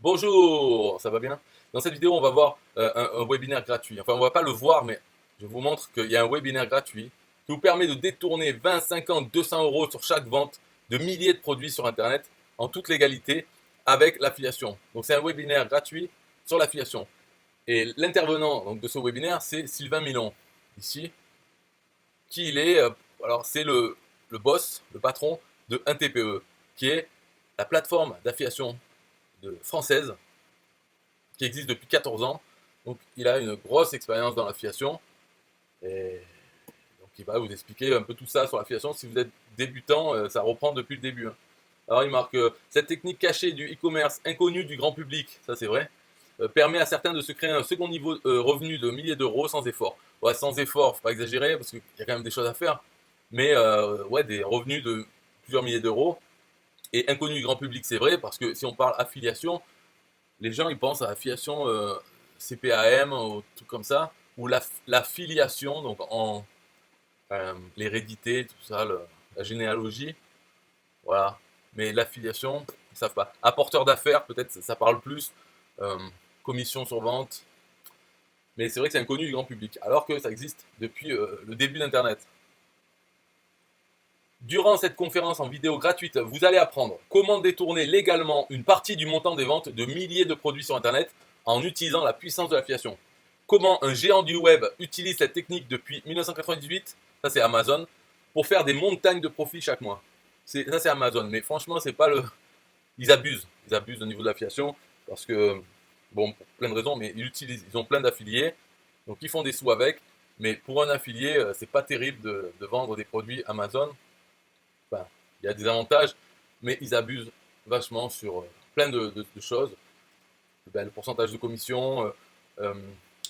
Bonjour, ça va bien? Dans cette vidéo, on va voir un webinaire gratuit. Enfin, on va pas le voir, mais je vous montre qu'il y a un webinaire gratuit qui vous permet de détourner 20, 50, 200 euros sur chaque vente de milliers de produits sur Internet en toute légalité avec l'affiliation. Donc, c'est un webinaire gratuit sur l'affiliation. Et l'intervenant donc, de ce webinaire, c'est Sylvain Milon, ici, qui il est, alors c'est le boss, le patron de 1TPE, qui est la plateforme d'affiliation française qui existe depuis 14 ans. Donc il a une grosse expérience dans l'affiliation. Et donc il va vous expliquer un peu tout ça sur l'affiliation. Si vous êtes débutant, ça reprend depuis le début, hein. Alors il marque cette technique cachée du e-commerce inconnue du grand public, ça c'est vrai, permet à certains de se créer un second niveau revenu de milliers d'euros sans effort. Ouais, sans effort, faut pas exagérer parce qu'il y a quand même des choses à faire. Mais ouais, des revenus de plusieurs milliers d'euros. Et inconnu du grand public, c'est vrai, parce que si on parle affiliation, les gens ils pensent à affiliation CPAM ou tout comme ça, ou la filiation, donc en l'hérédité, tout ça, la généalogie, voilà. Mais l'affiliation, ils ne savent pas. Apporteur d'affaires, peut-être ça parle plus, euh, commission sur vente, mais c'est vrai que c'est inconnu du grand public, alors que ça existe depuis le début d'Internet. Durant cette conférence en vidéo gratuite, vous allez apprendre comment détourner légalement une partie du montant des ventes de milliers de produits sur Internet en utilisant la puissance de l'affiliation. Comment un géant du web utilise cette technique depuis 1998, ça c'est Amazon, pour faire des montagnes de profits chaque mois. Ça c'est Amazon, mais franchement c'est pas le... Ils abusent au niveau de l'affiliation, parce que, bon, pour plein de raisons, mais ils ont plein d'affiliés, donc ils font des sous avec, mais pour un affilié, c'est pas terrible de vendre des produits Amazon. Enfin, il y a des avantages, mais ils abusent vachement sur plein de choses. Ben, le pourcentage de commission, euh,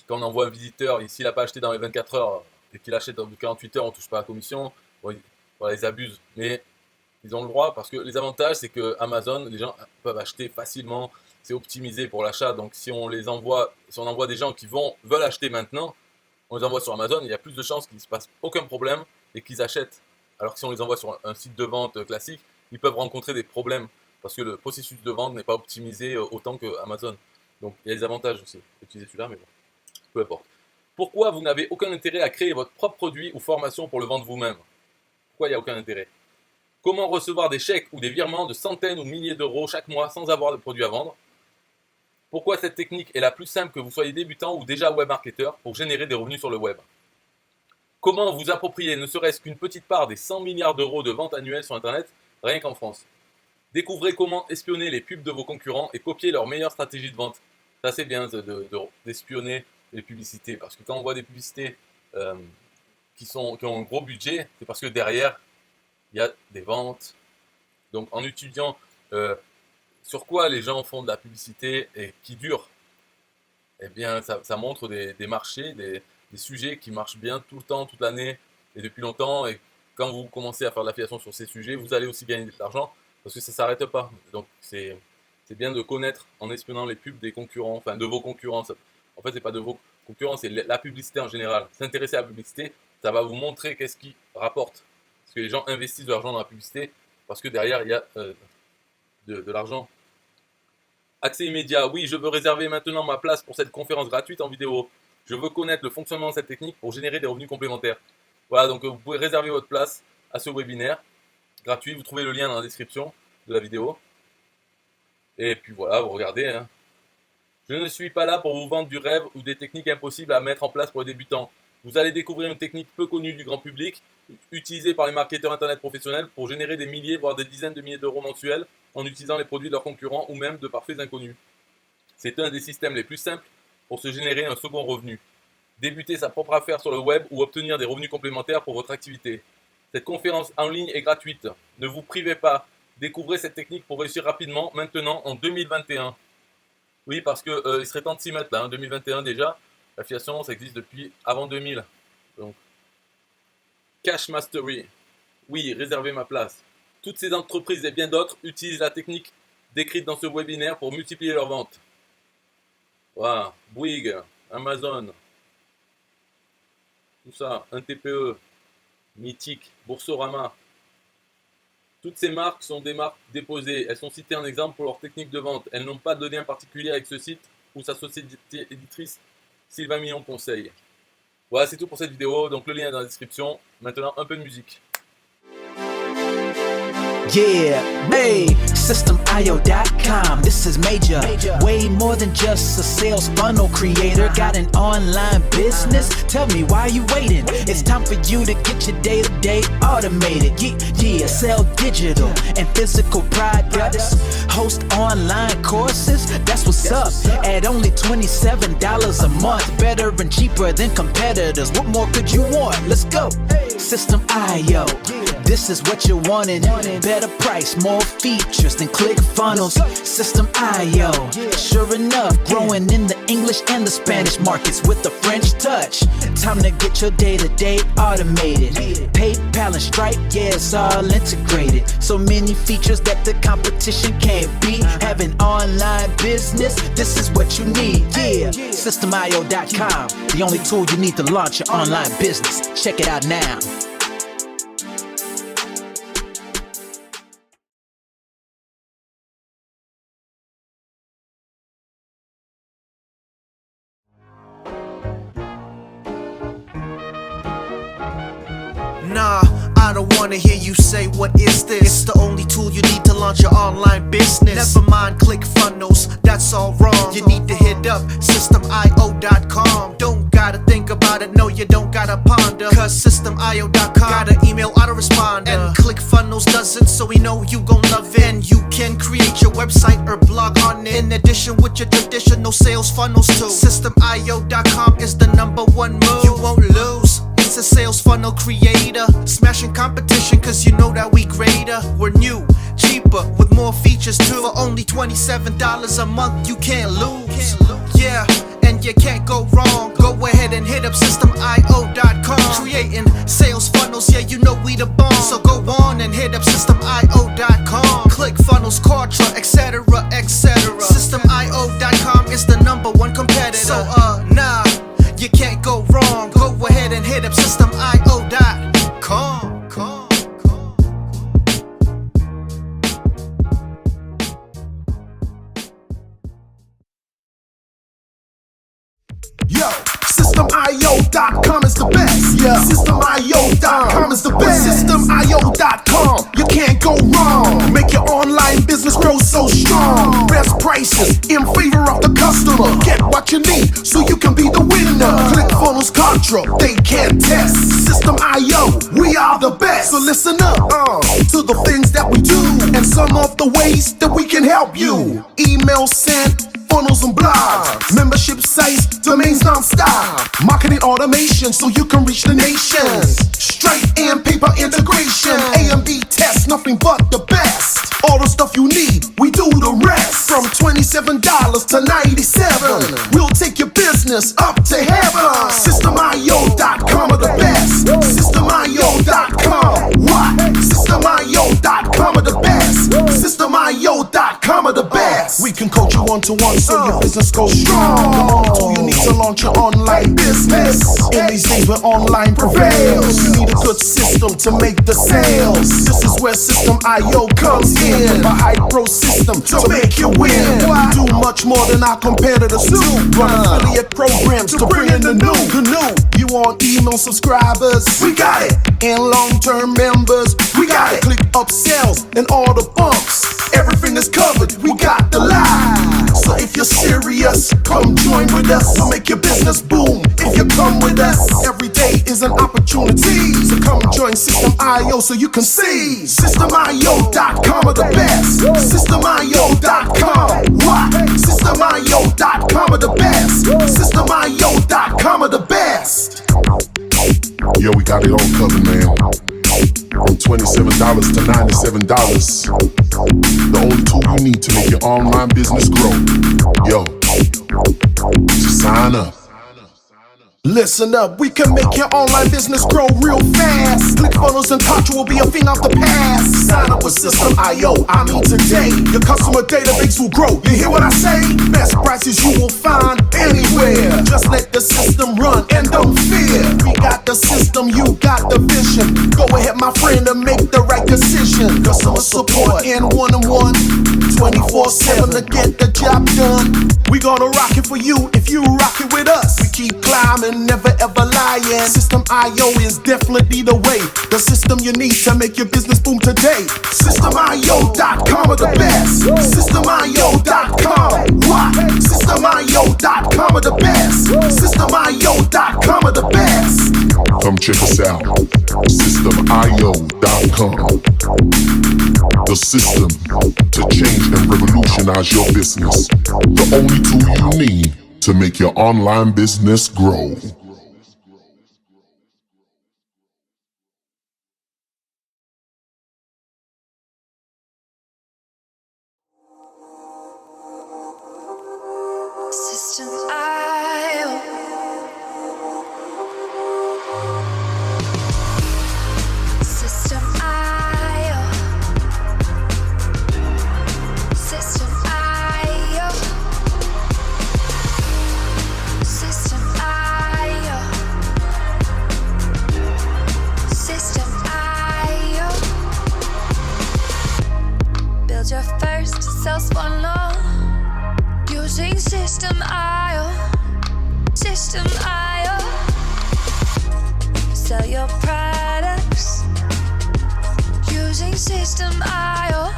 quand on envoie un visiteur, s'il n'a pas acheté dans les 24 heures et qu'il achète dans les 48 heures, on ne touche pas la commission. Bon, voilà, ils abusent. Mais ils ont le droit parce que les avantages, c'est que Amazon, les gens peuvent acheter facilement. C'est optimisé pour l'achat. Donc si on envoie des gens qui veulent acheter maintenant, on les envoie sur Amazon, il y a plus de chances qu'il ne se passe aucun problème et qu'ils achètent. Alors que si on les envoie sur un site de vente classique, ils peuvent rencontrer des problèmes parce que le processus de vente n'est pas optimisé autant que Amazon. Donc il y a des avantages aussi d'utiliser celui-là, mais bon, peu importe. Pourquoi vous n'avez aucun intérêt à créer votre propre produit ou formation pour le vendre vous-même? Pourquoi il n'y a aucun intérêt? Comment recevoir des chèques ou des virements de centaines ou de milliers d'euros chaque mois sans avoir de produit à vendre? Pourquoi cette technique est la plus simple que vous soyez débutant ou déjà web marketeur pour générer des revenus sur le web? Comment vous approprier ne serait-ce qu'une petite part des 100 milliards d'euros de ventes annuelles sur Internet, rien qu'en France? Découvrez comment espionner les pubs de vos concurrents et copier leur meilleure stratégie de vente. Ça c'est bien d'espionner les publicités, parce que quand on voit des publicités euh, qui ont un gros budget, c'est parce que derrière, il y a des ventes. Donc en étudiant sur quoi les gens font de la publicité et qui dure, eh bien ça montre des marchés, des sujets qui marchent bien tout le temps, toute l'année et depuis longtemps. Et quand vous commencez à faire de l'affiliation sur ces sujets, vous allez aussi gagner de l'argent parce que ça ne s'arrête pas. Donc c'est bien de connaître en espionnant les pubs des concurrents, enfin de vos concurrents. En fait, c'est pas de vos concurrents, c'est la publicité en général. S'intéresser à la publicité, ça va vous montrer qu'est-ce qui rapporte. Parce que les gens investissent de l'argent dans la publicité parce que derrière, il y a de l'argent. Accès immédiat. Oui, je veux réserver maintenant ma place pour cette conférence gratuite en vidéo. Je veux connaître le fonctionnement de cette technique pour générer des revenus complémentaires. Voilà, donc vous pouvez réserver votre place à ce webinaire gratuit. Vous trouvez le lien dans la description de la vidéo. Et puis voilà, vous regardez, hein. Je ne suis pas là pour vous vendre du rêve ou des techniques impossibles à mettre en place pour les débutants. Vous allez découvrir une technique peu connue du grand public, utilisée par les marketeurs internet professionnels pour générer des milliers, voire des dizaines de milliers d'euros mensuels en utilisant les produits de leurs concurrents ou même de parfaits inconnus. C'est un des systèmes les plus simples pour se générer un second revenu. Débuter sa propre affaire sur le web ou obtenir des revenus complémentaires pour votre activité. Cette conférence en ligne est gratuite. Ne vous privez pas. Découvrez cette technique pour réussir rapidement maintenant en 2021. Oui, parce que il serait temps de s'y mettre là, hein, 2021 déjà. L'affiliation, ça existe depuis avant 2000. Donc, Cash Mastery. Oui, réservez ma place. Toutes ces entreprises et bien d'autres utilisent la technique décrite dans ce webinaire pour multiplier leurs ventes. Voilà, Bouygues, Amazon, tout ça, un TPE, Mythique, Boursorama. Toutes ces marques sont des marques déposées. Elles sont citées en exemple pour leur technique de vente. Elles n'ont pas de lien particulier avec ce site ou sa société éditrice Sylvain Millon Conseil. Voilà, c'est tout pour cette vidéo. Donc le lien est dans la description. Maintenant, un peu de musique. Yeah, hey, SystemIO.com, this is major. Way more than just a sales funnel creator. Got an online business? Tell me, why you waiting? It's time for you to get your day-to-day automated. Yeah, sell digital and physical products. Host online courses, that's what's up. At only $27 a month. Better and cheaper than competitors. What more could you want? Let's go. System.io, this is what you're wanting. Better price, more features than ClickFunnels. System.io, sure enough, growing in the English and the Spanish markets with the French touch. Time to get your day-to-day automated. PayPal and Stripe, yeah, it's all integrated. So many features that the competition can't beat. Have an online business, this is what you need. Yeah, SystemIO.com, the only tool you need to launch your online business. Check it out now. Nah, I don't wanna hear you say what is this. It's the only tool you need to launch your online business. Never mind ClickFunnels, that's all wrong. You need to hit up SystemIO.com. Don't gotta think about it, no you don't gotta ponder. Cause SystemIO.com got an email autoresponder. And ClickFunnels doesn't, so we know you gon' love it. And you can create your website or blog on it. In addition with your traditional sales funnels too. SystemIO.com is the #1 move. You won't lose. It's a sales funnel creator, smashing competition cause you know that we greater. We're new, cheaper, with more features too. For only $27 a month, you can't lose. Yeah, and you can't go wrong. Go ahead and hit up SystemIO.com. Creating sales funnels, yeah, you know we the bomb. So go on and hit up SystemIO.com. ClickFunnels, Kartra, etc, etc. SystemIO.com is the #1 competitor. So nah, you can't go wrong. Go ahead and hit up SystemIO.com. Yo, SystemIO.com is the best. Yeah, SystemIO.com is the best. SystemIO.com, you can't go wrong. Make your online business grow so strong. Best prices in favor of the customer. Get what you need so you can be the winner. ClickFunnels, Kartra, they can't test. System.io, we are the best. So listen up to the things that we do and some of the ways that we can help you. Email sent, funnels and blogs, membership sites, domains non-stop, marketing automation so you can reach the nations. Stripe and paper integration, A and B tests, nothing but the best. All the stuff you need, we do the rest. From $27 to $97, we'll take your business up to heaven. SystemIO.com are the best. SystemIO.com, what? SystemIO.com are the best. SystemIO.com are the best. We can coach you one-to-one so your business goes strong. The only tool you need to launch your online business. In these days where online prevails, you need a good system to make the sales. This is where System.io comes in. A high-pro system to make you win. We do much more than our competitors do. Run affiliate programs to bring in the new. You want email subscribers? We got it. And long-term members? We got it. Click upsells and all the bumps. Everything is covered. We got the line. So if you're serious, come join with us. We'll make your business boom if you come with us. Every day is an opportunity. So come join System.io so you can see. SystemIO.com are the best. SystemIO.com, what? SystemIO.com are the best. SystemIO.com are the best. Yo, we got it all covered, man. From $27 to $97. The only tool you need to make your online business grow. Yo, just sign up. Listen up, we can make your online business grow real fast. ClickFunnels and Kartra will be a thing of the past. Sign up with System.io, I mean today. Your customer database will grow, you hear what I say? Best prices you will find anywhere. Just let the system run and don't fear. We got the system, you got the vision. Go ahead my friend and make the right decision. satisfaction, customer support, and one-on-one, 24/7 to get the job done. We gonna rock it for you if you rock it with us. We keep climbing, never ever lying. System IO is definitely the way. The system you need to make your business boom today. SystemIO.com are the best. SystemIO.com. What? SystemIO.com are the best. SystemIO.com are the best. Come check us out. SystemIO.com. The system to change and revolutionize your business. The only tool you need to make your online business grow. System IO. System IO. System IO. System IO. System IO. Build your first self-funnel using System IO. System IO. Sell your products using System IO.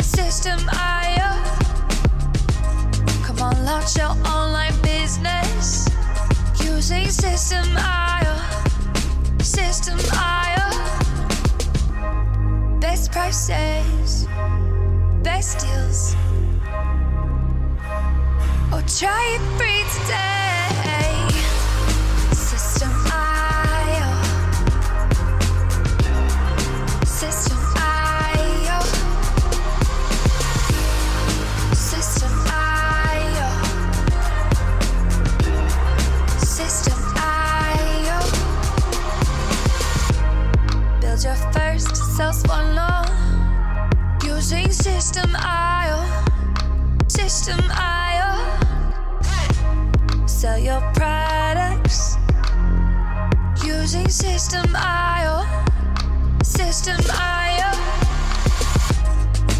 System IO. Come on, launch your online business using System IO. System IO. Best prices, best deals. Or try it free today. System IO. System IO. System IO. System IO. Build your first sales funnel using System IO. System IO. Sell your products using System IO. System IO.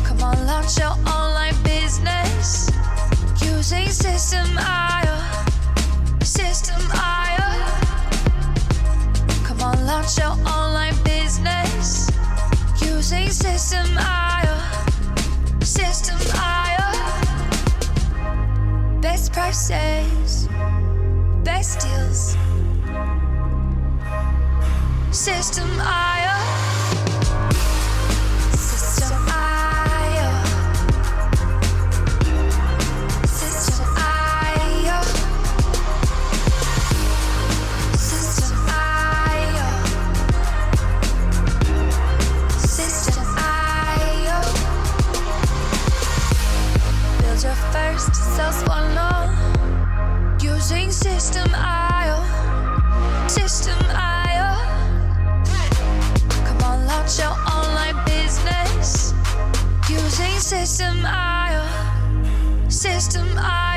Come on, launch your online business using System IO. System IO. Come on, launch your online business using System IO. System IO. Best prices, best deals. System IO. System IO. System IO. System IO. System IO. Build your first sales funnel using System IO. System IO. Come on, launch your online business using System IO. System IO.